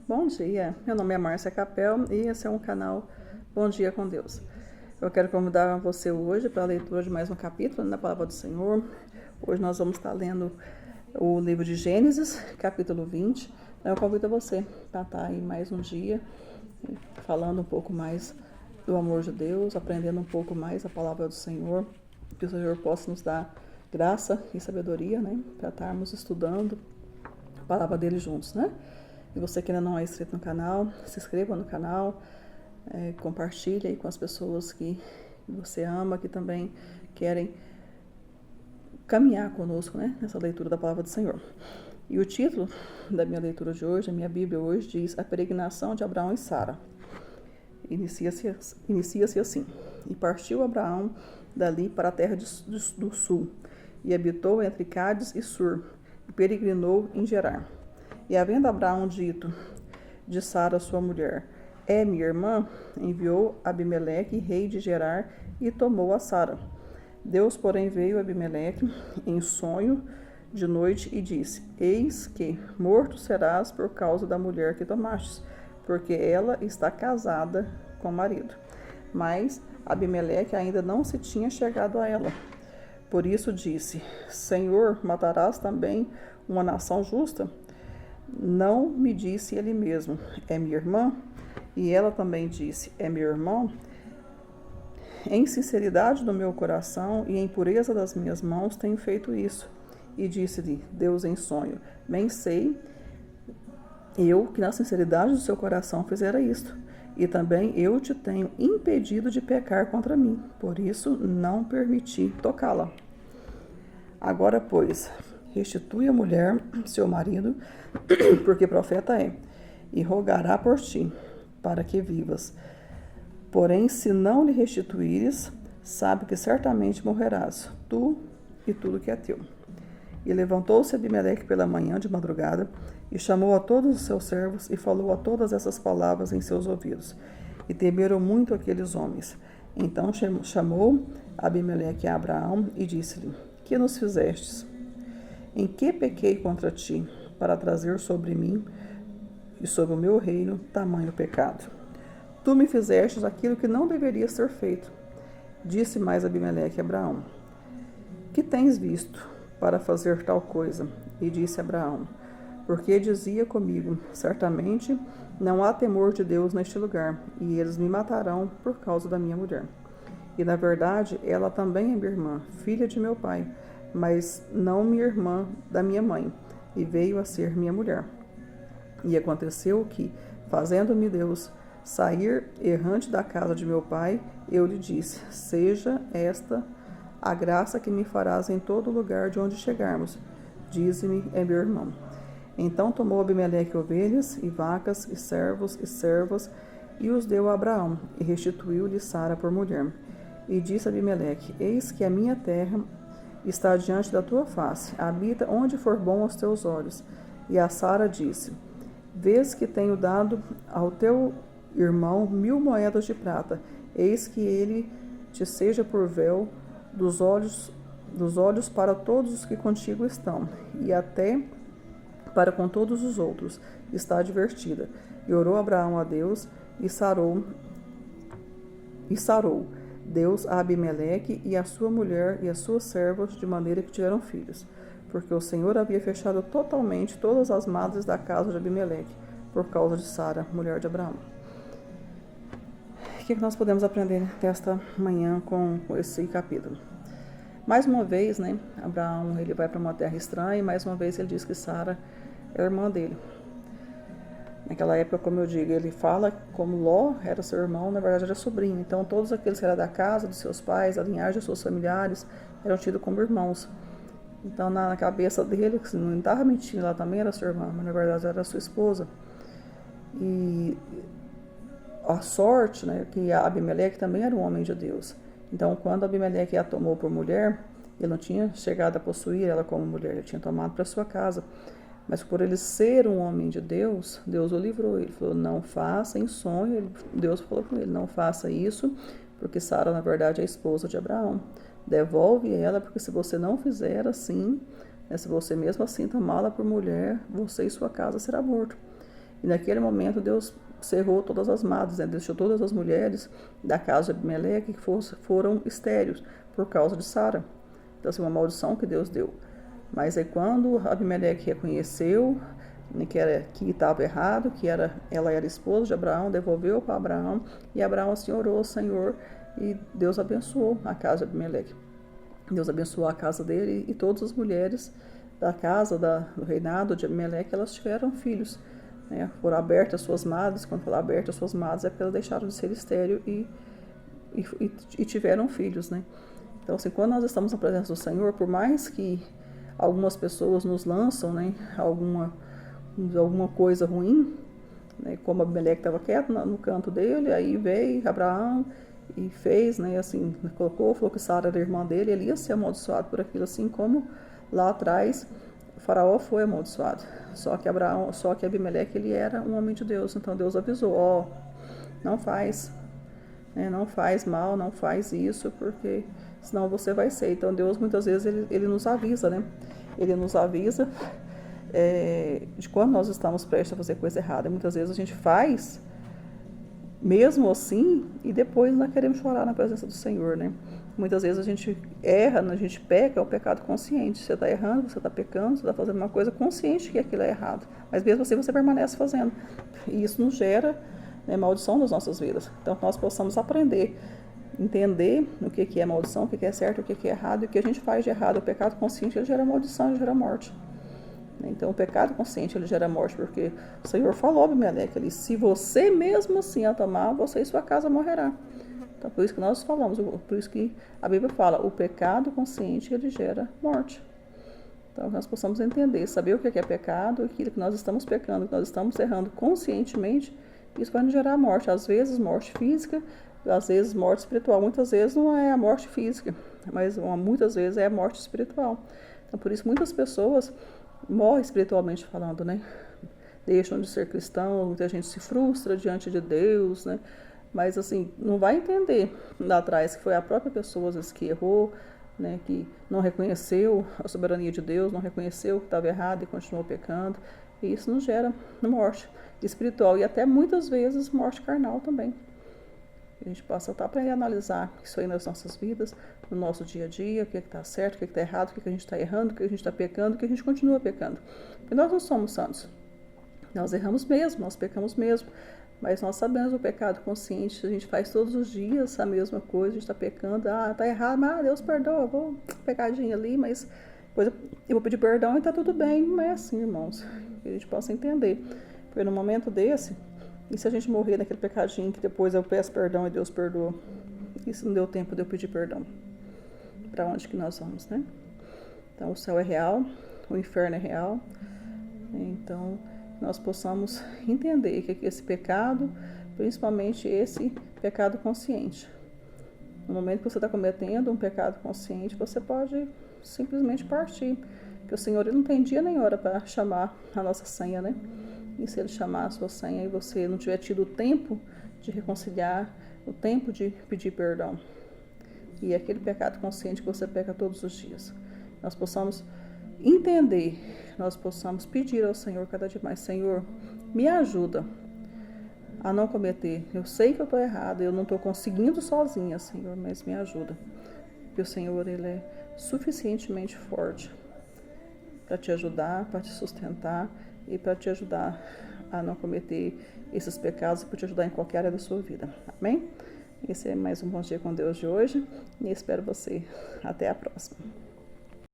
Bom dia, meu nome é Márcia Capel e esse é um canal Bom Dia com Deus. Eu quero convidar você hoje para a leitura de mais um capítulo na Palavra do Senhor. Hoje nós vamos estar lendo o livro de Gênesis, capítulo 20. Eu convido você para estar aí mais um dia, falando um pouco mais do amor de Deus, aprendendo um pouco mais a Palavra do Senhor, que o Senhor possa nos dar graça e sabedoria, né, para estarmos estudando a Palavra dele juntos, né? E você que ainda não é inscrito no canal, se inscreva no canal, compartilhe aí com as pessoas que você ama, que também querem caminhar conosco, né, nessa leitura da Palavra do Senhor. E o título da minha leitura de hoje, a minha Bíblia hoje, diz A Peregrinação de Abraão e Sara. Inicia-se assim: E partiu Abraão dali para a terra do sul, e habitou entre Cádiz e Sur, e peregrinou em Gerar. E havendo Abraão dito de Sara sua mulher, é minha irmã, enviou Abimeleque, rei de Gerar, e tomou a Sara. Deus, porém, veio a Abimeleque em sonho de noite e disse, eis que morto serás por causa da mulher que tomastes, porque ela está casada com o marido. Mas Abimeleque ainda não se tinha chegado a ela. Por isso disse, Senhor, matarás também uma nação justa? Não me disse ele mesmo, é minha irmã? E ela também disse, é meu irmão? Em sinceridade do meu coração e em pureza das minhas mãos tenho feito isso. E disse-lhe Deus em sonho, bem sei eu que na sinceridade do seu coração fizera isto. E também eu te tenho impedido de pecar contra mim, por isso não permiti tocá-la. Agora, pois, restitui a mulher, seu marido, porque profeta é, e rogará por ti, para que vivas. Porém, se não lhe restituíres, sabe que certamente morrerás, tu e tudo que é teu. E levantou-se Abimeleque pela manhã de madrugada, e chamou a todos os seus servos, e falou a todas essas palavras em seus ouvidos. E temeram muito aqueles homens. Então chamou Abimeleque a Abraão, e disse-lhe, que nos fizestes? Em que pequei contra ti, para trazer sobre mim e sobre o meu reino tamanho pecado? Tu me fizestes aquilo que não deveria ser feito. Disse mais Abimeleque a Abraão, que tens visto para fazer tal coisa? E disse Abraão, porque dizia comigo, certamente não há temor de Deus neste lugar, e eles me matarão por causa da minha mulher. E na verdade, ela também é minha irmã, filha de meu pai, mas não minha irmã da minha mãe, e veio a ser minha mulher. E aconteceu que, fazendo-me Deus sair errante da casa de meu pai, eu lhe disse, seja esta a graça que me farás em todo lugar de onde chegarmos. Dize-me, é meu irmão. Então tomou Abimeleque ovelhas, e vacas, e servos, e servas, e os deu a Abraão, e restituiu-lhe Sara por mulher. E disse Abimeleque, eis que a minha terra está diante da tua face, habita onde for bom aos teus olhos. E a Sara disse, vês que tenho dado ao teu irmão 1000 moedas de prata, eis que ele te seja por véu dos olhos para todos os que contigo estão, e até para com todos os outros, está advertida. E orou Abraão a Deus, e sarou Deus a Abimeleque e a sua mulher e as suas servas, de maneira que tiveram filhos, porque o Senhor havia fechado totalmente todas as madres da casa de Abimeleque, por causa de Sara, mulher de Abraão. O que nós podemos aprender nesta manhã com esse capítulo? Mais uma vez, né, Abraão ele vai para uma terra estranha, e mais uma vez ele diz que Sara é a irmã dele. Naquela época, como eu digo, ele fala como Ló era seu irmão, na verdade era sobrinho. Então, todos aqueles que eram da casa dos seus pais, da linhagem dos seus familiares, eram tidos como irmãos. Então, na cabeça dele, que não estava mentindo, ela também era sua irmã, mas na verdade era sua esposa. E a sorte, né, que Abimeleque também era um homem de Deus. Então, quando Abimeleque a tomou por mulher, ele não tinha chegado a possuir ela como mulher, ele tinha tomado para sua casa. Mas por ele ser um homem de Deus, Deus o livrou. Ele falou, não faça em sonho. Deus falou com ele, não faça isso, porque Sara, na verdade, é a esposa de Abraão. Devolve ela, porque se você não fizer assim, né, se você mesmo assim tomá-la por mulher, você e sua casa será morto. E naquele momento Deus cerrou todas as madres, né? Deixou todas as mulheres da casa de Abimeleque que foram estéreis por causa de Sara. Então, assim, uma maldição que Deus deu. Mas aí quando Abimeleque reconheceu que estava errado, ela era esposa de Abraão, devolveu para Abraão, e Abraão assim orou ao Senhor, e Deus abençoou a casa de Abimeleque. Deus abençoou a casa dele, e todas as mulheres da casa, do reinado de Abimeleque, elas tiveram filhos, né? Foram abertas suas madres. Quando foram abertas suas madres é porque elas deixaram de ser estéril e tiveram filhos, né? Então, assim, quando nós estamos na presença do Senhor, por mais que algumas pessoas nos lançam, né, alguma coisa ruim, né, como Abimeleque estava quieto no canto dele, aí veio Abraão e fez, né, assim, falou que Sara era irmã dele, ele ia ser amaldiçoado por aquilo, assim como lá atrás o faraó foi amaldiçoado. Só que Abimeleque, ele era um homem de Deus, então Deus avisou, não faz, né, não faz mal, não faz isso, porque senão você vai ser. Então Deus muitas vezes ele nos avisa, né? Ele nos avisa de quando nós estamos prestes a fazer coisa errada. E muitas vezes a gente faz mesmo assim e depois nós queremos chorar na presença do Senhor, né? Muitas vezes a gente erra, a gente peca, é o pecado consciente. Você está errando, você está pecando, você está fazendo uma coisa consciente que aquilo é errado. Mas mesmo assim você permanece fazendo. E isso nos gera, né, maldição nas nossas vidas. Então nós possamos aprender, entender o que é maldição, o que é certo, o que é errado, e o que a gente faz de errado. O pecado consciente, ele gera maldição, ele gera morte. Então o pecado consciente, ele gera morte, porque o Senhor falou, Abimeleque, ali, se você mesmo assim a tomar, você e sua casa morrerá. Então por isso que nós falamos, por isso que a Bíblia fala, o pecado consciente, ele gera morte. Então nós possamos entender, saber o que é pecado, aquilo que nós estamos pecando, que nós estamos errando conscientemente, isso vai nos gerar morte. Às vezes morte física, às vezes morte espiritual. Muitas vezes não é a morte física, mas muitas vezes é a morte espiritual. Então por isso muitas pessoas morrem espiritualmente falando, né? Deixam de ser cristãos, muita gente se frustra diante de Deus, né? Mas assim, não vai entender lá atrás que foi a própria pessoa às vezes que errou, né? Que não reconheceu a soberania de Deus, não reconheceu que estava errado e continuou pecando. E isso nos gera morte espiritual e até muitas vezes morte carnal também. A gente possa estar aprendendo a analisar isso aí nas nossas vidas, no nosso dia a dia, o que está certo, o que está errado, o que a gente está errando, o que a gente está pecando, o que a gente continua pecando. Porque nós não somos santos. Nós erramos mesmo, nós pecamos mesmo. Mas nós sabemos o pecado consciente, a gente faz todos os dias a mesma coisa, a gente está pecando, está errado, mas Deus perdoa, vou pecadinho ali, mas depois eu vou pedir perdão e está tudo bem. Não é assim, irmãos, que a gente possa entender. Porque no momento desse, e se a gente morrer naquele pecadinho que depois eu peço perdão e Deus perdoa, e se não deu tempo de eu pedir perdão? Para onde que nós vamos, né? Então o céu é real, o inferno é real, então nós possamos entender que esse pecado, principalmente esse pecado consciente, no momento que você está cometendo um pecado consciente, você pode simplesmente partir, porque o Senhor ele não tem dia nem hora para chamar a nossa senha, né? E se ele chamar a sua senha e você não tiver tido o tempo de reconciliar, o tempo de pedir perdão, e aquele pecado consciente que você peca todos os dias, nós possamos entender, nós possamos pedir ao Senhor cada dia mais, Senhor, me ajuda a não cometer. Eu sei que eu estou errada, eu não estou conseguindo sozinha, Senhor, mas me ajuda. Porque o Senhor, ele é suficientemente forte para te ajudar, para te sustentar e para te ajudar a não cometer esses pecados, para te ajudar em qualquer área da sua vida. Amém? Esse é mais um Bom Dia com Deus de hoje e espero você. Até a próxima.